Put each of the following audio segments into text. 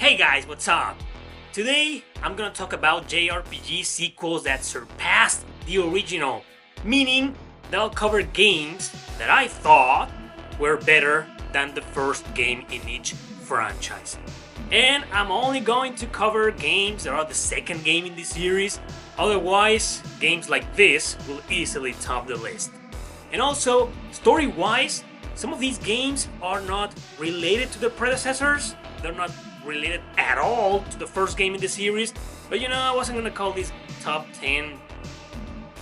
Hey guys, what's up? Today I'm gonna talk about JRPG sequels that surpassed the original, meaning that I'll cover games that I thought were better than the first game in each franchise. And I'm only going to cover games that are the second game in the series, otherwise games like this will easily top the list. And also, story-wise, some of these games are not related to the predecessors, they're not related at all to the first game in the series, but I wasn't gonna call this top 10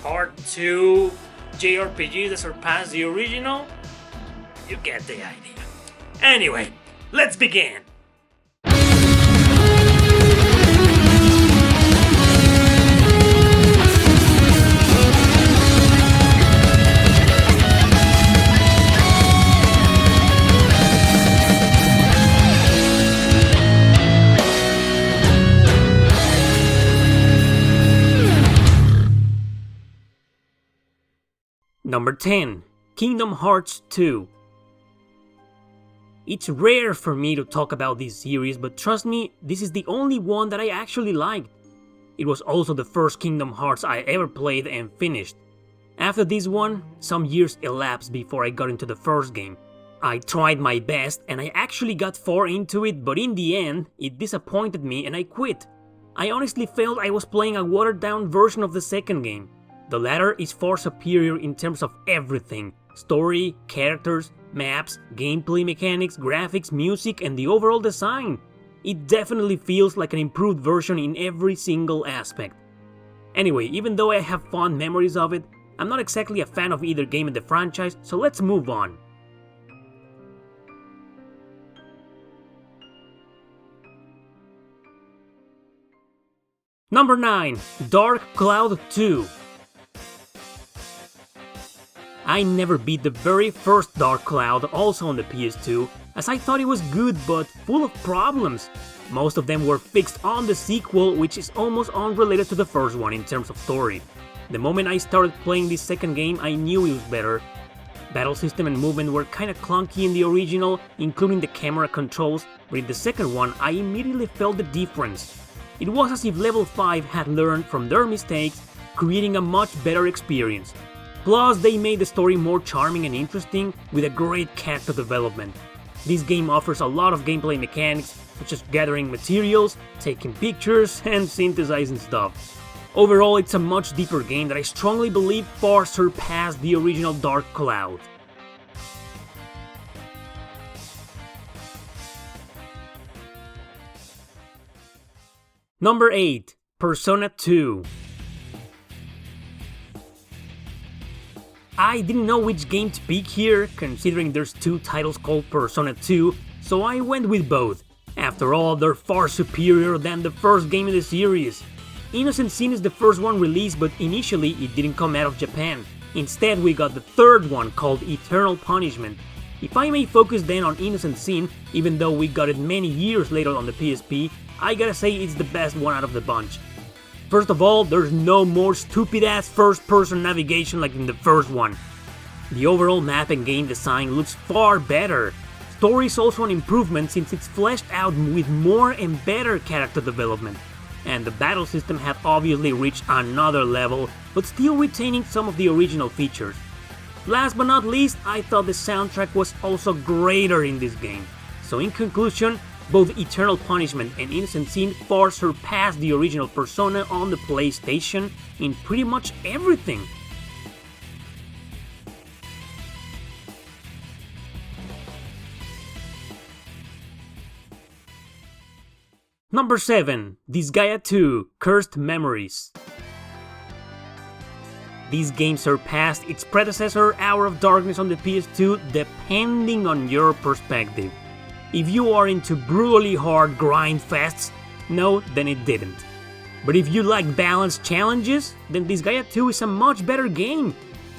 part 2 JRPGs that surpassed the original. You get the idea. Anyway, let's begin! Number 10. Kingdom Hearts 2. It's rare for me to talk about this series, but trust me, this is the only one that I actually liked. It was also the first Kingdom Hearts I ever played and finished. After this one, some years elapsed before I got into the first game. I tried my best and I actually got far into it, but in the end, it disappointed me and I quit. I honestly felt I was playing a watered down version of the second game. The latter is far superior in terms of everything: story, characters, maps, gameplay mechanics, graphics, music, and the overall design. It definitely feels like an improved version in every single aspect. Anyway, even though I have fond memories of it, I'm not exactly a fan of either game in the franchise, so let's move on. Number 9. Dark Cloud 2. I never beat the very first Dark Cloud, also on the PS2, as I thought it was good but full of problems. Most of them were fixed on the sequel, which is almost unrelated to the first one in terms of story. The moment I started playing this second game, I knew it was better. Battle system and movement were kinda clunky in the original, including the camera controls, but in the second one I immediately felt the difference. It was as if Level 5 had learned from their mistakes, creating a much better experience. Plus, they made the story more charming and interesting, with a great character development. This game offers a lot of gameplay mechanics, such as gathering materials, taking pictures, and synthesizing stuff. Overall, it's a much deeper game that I strongly believe far surpassed the original Dark Cloud. Number 8. Persona 2. I didn't know which game to pick here, considering there's two titles called Persona 2, so I went with both. After all, they're far superior than the first game in the series. Innocent Sin is the first one released, but initially it didn't come out of Japan. Instead, we got the third one called Eternal Punishment. If I may focus then on Innocent Sin, even though we got it many years later on the PSP, I gotta say it's the best one out of the bunch. First of all, there's no more stupid-ass first-person navigation like in the first one. The overall map and game design looks far better. Story is also an improvement since it's fleshed out with more and better character development. And the battle system had obviously reached another level, but still retaining some of the original features. Last but not least, I thought the soundtrack was also greater in this game. So in conclusion, both Eternal Punishment and Innocent Sin far surpassed the original Persona on the PlayStation in pretty much everything. Number 7. Disgaea II: Cursed Memories. This game surpassed its predecessor Hour of Darkness on the PS2 depending on your perspective. If you are into brutally hard grind fests, no, then it didn't. But if you like balanced challenges, then Disgaea 2 is a much better game.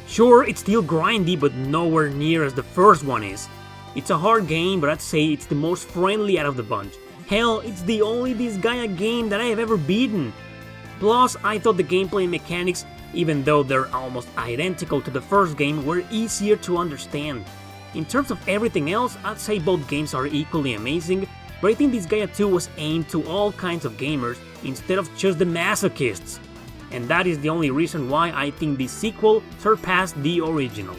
Sure, it's still grindy, but nowhere near as the first one is. It's a hard game, but I'd say it's the most friendly out of the bunch. Hell, it's the only Disgaea game that I have ever beaten. Plus, I thought the gameplay mechanics, even though they're almost identical to the first game, were easier to understand. In terms of everything else, I'd say both games are equally amazing, but I think Disgaea 2 was aimed to all kinds of gamers instead of just the masochists. And that is the only reason why I think this sequel surpassed the original.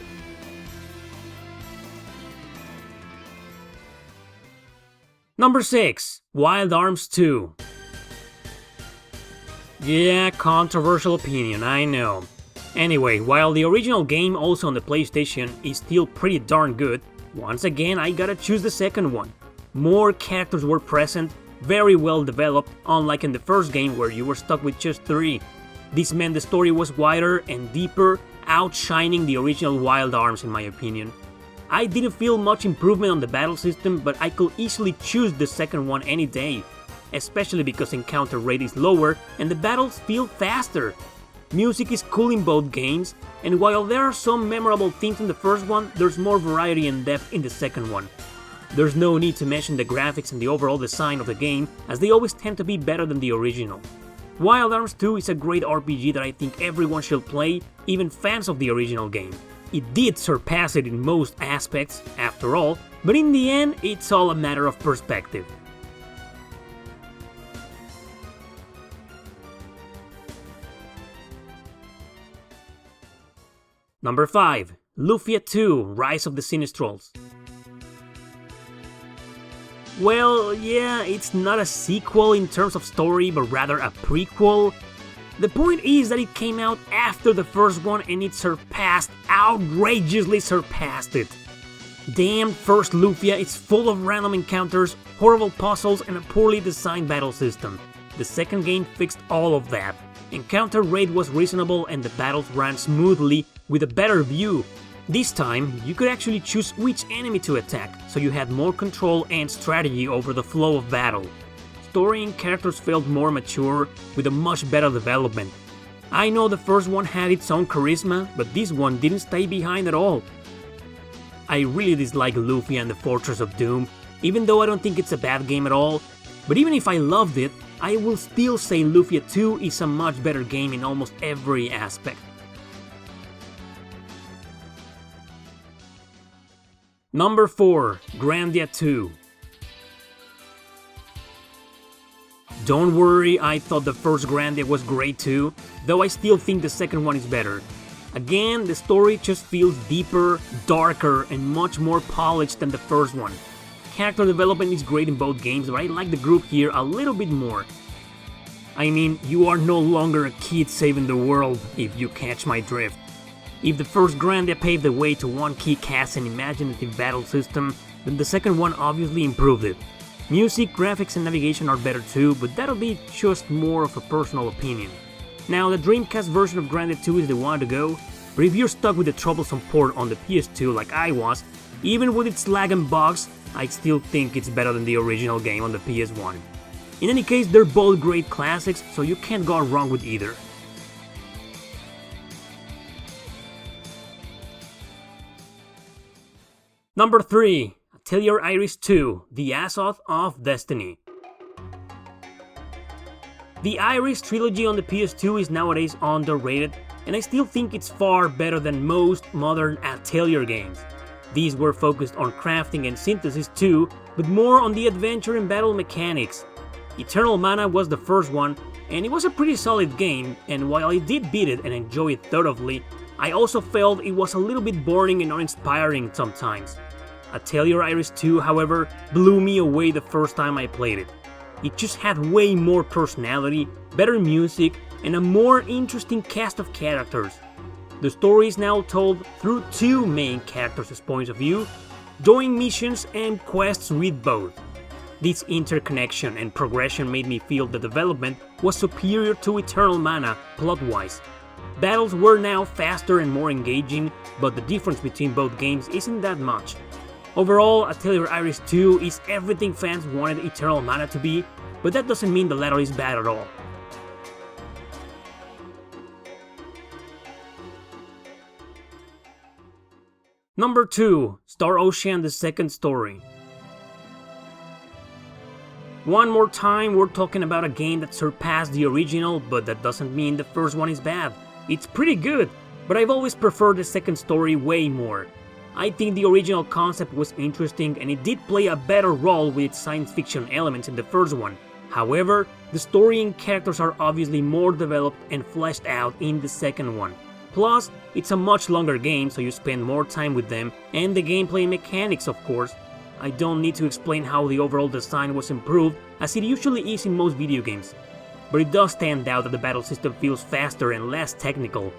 Number 6. Wild Arms 2. Yeah, controversial opinion, I know. Anyway, while the original game, also on the PlayStation, is still pretty darn good, once again I gotta choose the second one. More characters were present, very well developed, unlike in the first game where you were stuck with just 3. This meant the story was wider and deeper, outshining the original Wild Arms in my opinion. I didn't feel much improvement on the battle system, but I could easily choose the second one any day, especially because encounter rate is lower and the battles feel faster. Music is cool in both games, and while there are some memorable themes in the first one, there's more variety and depth in the second one. There's no need to mention the graphics and the overall design of the game, as they always tend to be better than the original. Wild Arms 2 is a great RPG that I think everyone should play, even fans of the original game. It did surpass it in most aspects, after all, but in the end, it's all a matter of perspective. Number 5. Lufia II, Rise of the Sinistrals. Well, yeah, it's not a sequel in terms of story, but rather a prequel. The point is that it came out after the first one and it outrageously surpassed it. Damn, first Lufia is full of random encounters, horrible puzzles, and a poorly designed battle system. The second game fixed all of that. Encounter rate was reasonable and the battles ran smoothly with a better view. This time, you could actually choose which enemy to attack, so you had more control and strategy over the flow of battle. Story and characters felt more mature, with a much better development. I know the first one had its own charisma, but this one didn't stay behind at all. I really dislike Lufia and the Fortress of Doom, even though I don't think it's a bad game at all. But even if I loved it, I will still say Lufia II is a much better game in almost every aspect. Number 4. Grandia II. Don't worry, I thought the first Grandia was great too, though I still think the second one is better. Again, the story just feels deeper, darker, and much more polished than the first one. Character development is great in both games, but I like the group here a little bit more. I mean, you are no longer a kid saving the world, if you catch my drift. If the first Grandia paved the way to one kick-ass and imaginative battle system, then the second one obviously improved it. Music, graphics, and navigation are better too, but that'll be just more of a personal opinion. Now, the Dreamcast version of Grandia 2 is the one to go, but if you're stuck with the troublesome port on the PS2 like I was, even with its lag and bugs, I still think it's better than the original game on the PS1. In any case, they're both great classics, so you can't go wrong with either. Number 3. Atelier Iris 2, The Azoth of Destiny. The Iris trilogy on the PS2 is nowadays underrated, and I still think it's far better than most modern Atelier games. These were focused on crafting and synthesis too, but more on the adventure and battle mechanics. Eternal Mana was the first one, and it was a pretty solid game, and while I did beat it and enjoy it thoroughly, I also felt it was a little bit boring and uninspiring sometimes. Atelier Iris 2, however, blew me away the first time I played it. It just had way more personality, better music, and a more interesting cast of characters. The story is now told through two main characters' points of view, doing missions and quests with both. This interconnection and progression made me feel the development was superior to Eternal Mana plot-wise. Battles were now faster and more engaging, but the difference between both games isn't that much. Overall, Atelier Iris 2 is everything fans wanted Eternal Mana to be, but that doesn't mean the latter is bad at all. Number 2. Star Ocean: The Second Story. One more time, we're talking about a game that surpassed the original, but that doesn't mean the first one is bad. It's pretty good, but I've always preferred the second story way more. I think the original concept was interesting and it did play a better role with its science fiction elements in the first one. However, the story and characters are obviously more developed and fleshed out in the second one. Plus, it's a much longer game, so you spend more time with them, and the gameplay mechanics, of course. I don't need to explain how the overall design was improved, as it usually is in most video games. But it does stand out that the battle system feels faster and less technical.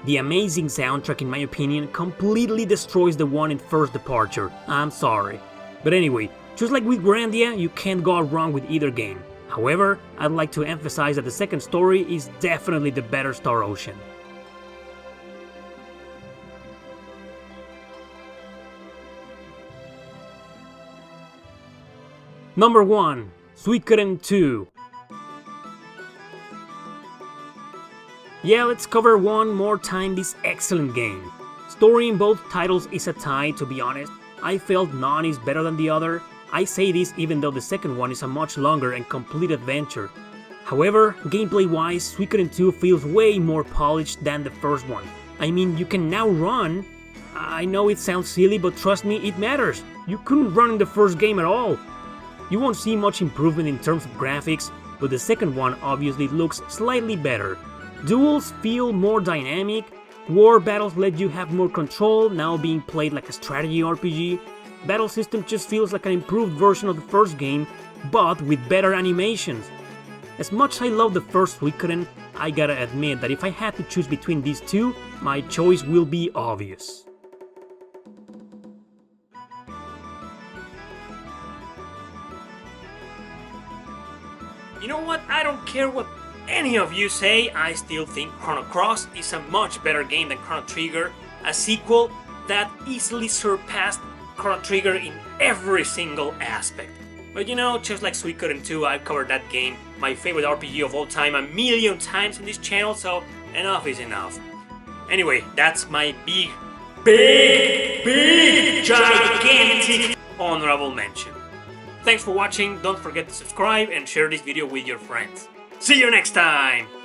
The amazing soundtrack, in my opinion, completely destroys the one in First Departure. I'm sorry. But anyway, just like with Grandia, you can't go wrong with either game. However, I'd like to emphasize that the second story is definitely the better Star Ocean. Number 1. Suikoden 2. Yeah, let's cover one more time this excellent game. Story in both titles is a tie, to be honest. I felt none is better than the other. I say this even though the second one is a much longer and complete adventure. However, gameplay-wise, Suikoden 2 feels way more polished than the first one. I mean, you can now run. I know it sounds silly, but trust me, it matters. You couldn't run in the first game at all. You won't see much improvement in terms of graphics, but the second one obviously looks slightly better. Duels feel more dynamic, war battles let you have more control, now being played like a strategy RPG. Battle system just feels like an improved version of the first game, but with better animations. As much as I love the first Suikoden, I gotta admit that if I had to choose between these two, my choice will be obvious. You know what? I don't care what any of you say, I still think Chrono Cross is a much better game than Chrono Trigger, a sequel that easily surpassed Chrono Trigger in every single aspect. But you know, just like Suikoden 2, I've covered that game, my favorite RPG of all time, a million times in this channel, so enough is enough. Anyway, that's my big, gigantic honorable mention. Thanks for watching, don't forget to subscribe and share this video with your friends. See you next time!